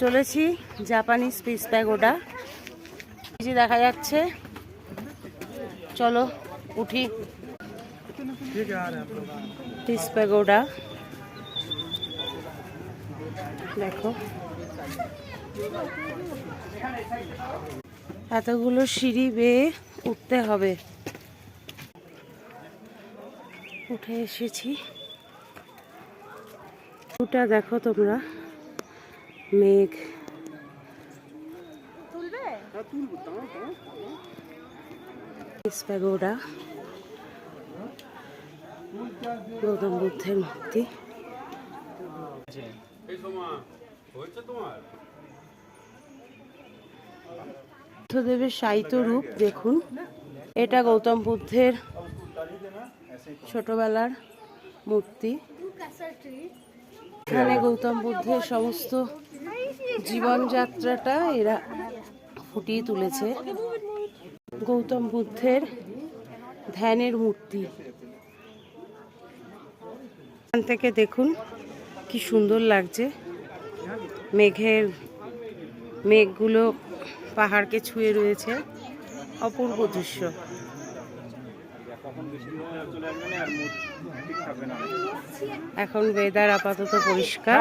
চলেছি Japanese piece pagoda, এই যে দেখা যাচ্ছে। চলো উঠি। পিস প্যাগোডা দেখো, এতগুলো সিঁড়ি বেয়ে উঠতে হবে। উঠে এসেছি। ওটা দেখো তোমরা, মেঘ। পিস প্যাগোডা, গৌতম বুদ্ধের মূর্তি। বুদ্ধদেবের শায়িত রূপ দেখুন। এটা গৌতম বুদ্ধের ছোটবেলার মূর্তি। এখানে গৌতম বুদ্ধের সমস্ত জীবনযাত্রাটা এরা ফুটিয়ে তুলেছে। গৌতম বুদ্ধের ধ্যানের মূর্তি। এখান থেকে দেখুন কি সুন্দর লাগছে। মেঘগুলো পাহাড়কে ছুঁয়ে রয়েছে, অপূর্ব দৃশ্য। এখন ওয়েদার আপাতত পরিষ্কার।